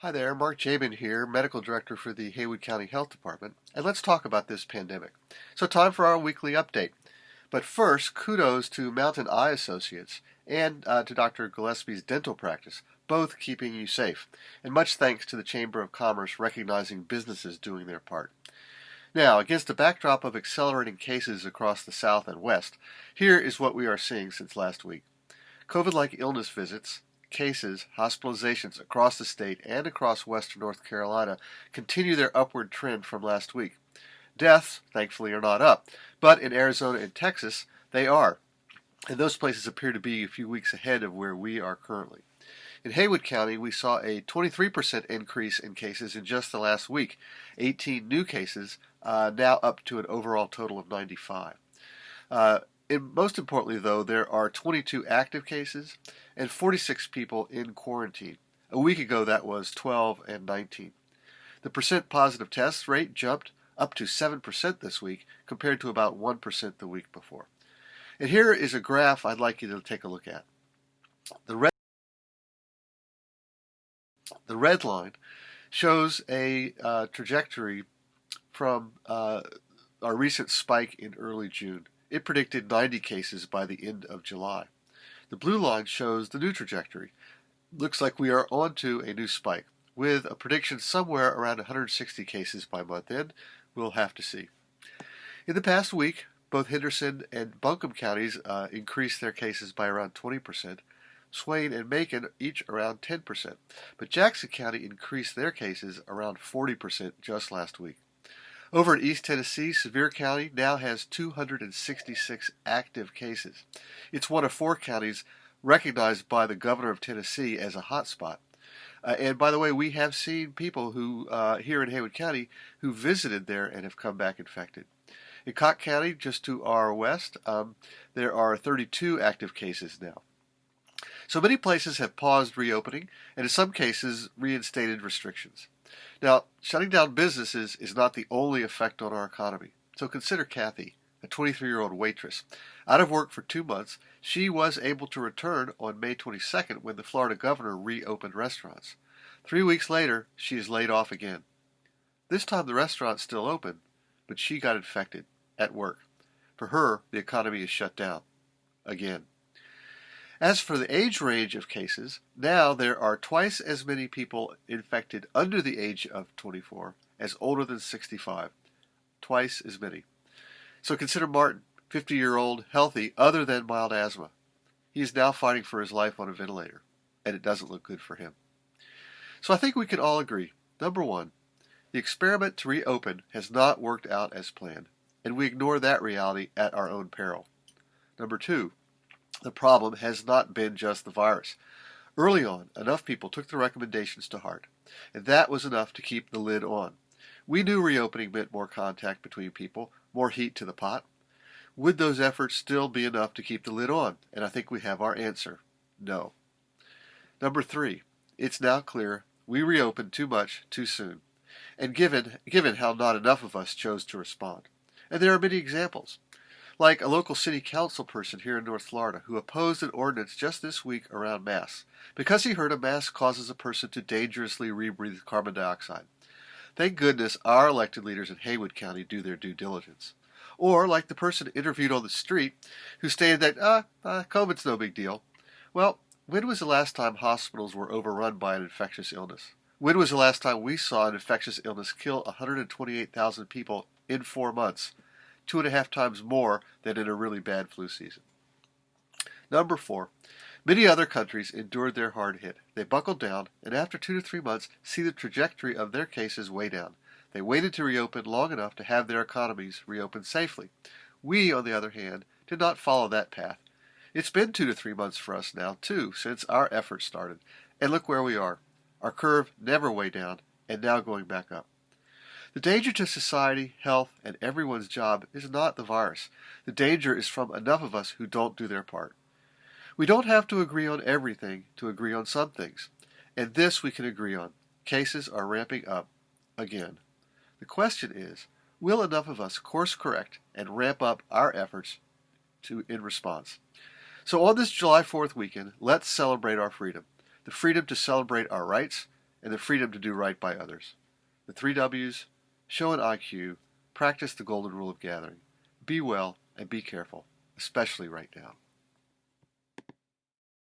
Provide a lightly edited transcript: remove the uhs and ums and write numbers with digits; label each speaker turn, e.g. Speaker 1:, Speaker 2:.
Speaker 1: Hi there, Mark Jabin here, Medical Director for the Haywood County Health Department, and let's talk about this pandemic. So time for our weekly update. But first, kudos to Mountain Eye Associates and to Dr. Gillespie's dental practice, both keeping you safe. And much thanks to the Chamber of Commerce recognizing businesses doing their part. Now, against a backdrop of accelerating cases across the South and West, here is what we are seeing since last week. COVID-like illness visits, cases, hospitalizations across the state and across western North Carolina continue their upward trend from last week. Deaths, thankfully, are not up, but in Arizona and Texas, they are. And those places appear to be a few weeks ahead of where we are currently. In Haywood County, we saw a 23% increase in cases in just the last week, 18 new cases, now up to an overall total of 95. Most importantly, though, there are 22 active cases and 46 people in quarantine. A week ago, that was 12 and 19. The percent positive test rate jumped up to 7% this week, compared to about 1% the week before. And here is a graph I'd like you to take a look at. The red line shows a trajectory from our recent spike in early June. It predicted 90 cases by the end of July. The blue line shows the new trajectory. Looks like we are on to a new spike, with a prediction somewhere around 160 cases by month end. We'll have to see. In the past week, both Henderson and Buncombe counties increased their cases by around 20%. Swain and Macon each around 10%. But Jackson County increased their cases around 40% just last week. Over in East Tennessee, Sevier County now has 266 active cases. It's one of 4 counties recognized by the governor of Tennessee as a hotspot. And by the way, we have seen people who here in Haywood County who visited there and have come back infected. In Cocke County, just to our west, there are 32 active cases now. So many places have paused reopening and in some cases reinstated restrictions. Now, shutting down businesses is not the only effect on our economy. So consider Kathy, a 23-year-old waitress. Out of work for 2 months, she was able to return on May 22nd when the Florida governor reopened restaurants. 3 weeks later, she is laid off again. This time the restaurant's still open, but she got infected at work. For her, the economy is shut down again. As for the age range of cases, now there are twice as many people infected under the age of 24 as older than 65. Twice as many. So consider Martin, 50-year-old, healthy, other than mild asthma. He is now fighting for his life on a ventilator, and it doesn't look good for him. So I think we can all agree. Number one, the experiment to reopen has not worked out as planned, and we ignore that reality at our own peril. Number two, the problem has not been just the virus. Early on, enough people took the recommendations to heart, and that was enough to keep the lid on. We knew reopening meant more contact between people, more heat to the pot. Would those efforts still be enough to keep the lid on? And I think we have our answer. No. Number three, it's now clear we reopened too much too soon, and given how not enough of us chose to respond. And there are many examples. Like a local city council person here in North Florida who opposed an ordinance just this week around masks because he heard a mask causes a person to dangerously rebreathe carbon dioxide. Thank goodness our elected leaders in Haywood County do their due diligence. Or like the person interviewed on the street who stated that, COVID's no big deal. Well, when was the last time hospitals were overrun by an infectious illness? When was the last time we saw an infectious illness kill 128,000 people in 4 months? 2.5 times more than in a really bad flu season. Number four, many other countries endured their hard hit. They buckled down, and after 2 to 3 months, see the trajectory of their cases way down. They waited to reopen long enough to have their economies reopen safely. We, on the other hand, did not follow that path. It's been 2 to 3 months for us now, too, since our efforts started. And look where we are. Our curve never way down, and now going back up. The danger to society, health, and everyone's job is not the virus. The danger is from enough of us who don't do their part. We don't have to agree on everything to agree on some things. And this we can agree on. Cases are ramping up again. The question is, will enough of us course correct and ramp up our efforts in response? So on this July 4th weekend, let's celebrate our freedom. The freedom to celebrate our rights and the freedom to do right by others. The 3 W's: show an IQ, practice the golden rule of gathering, be well, and be careful, especially right now.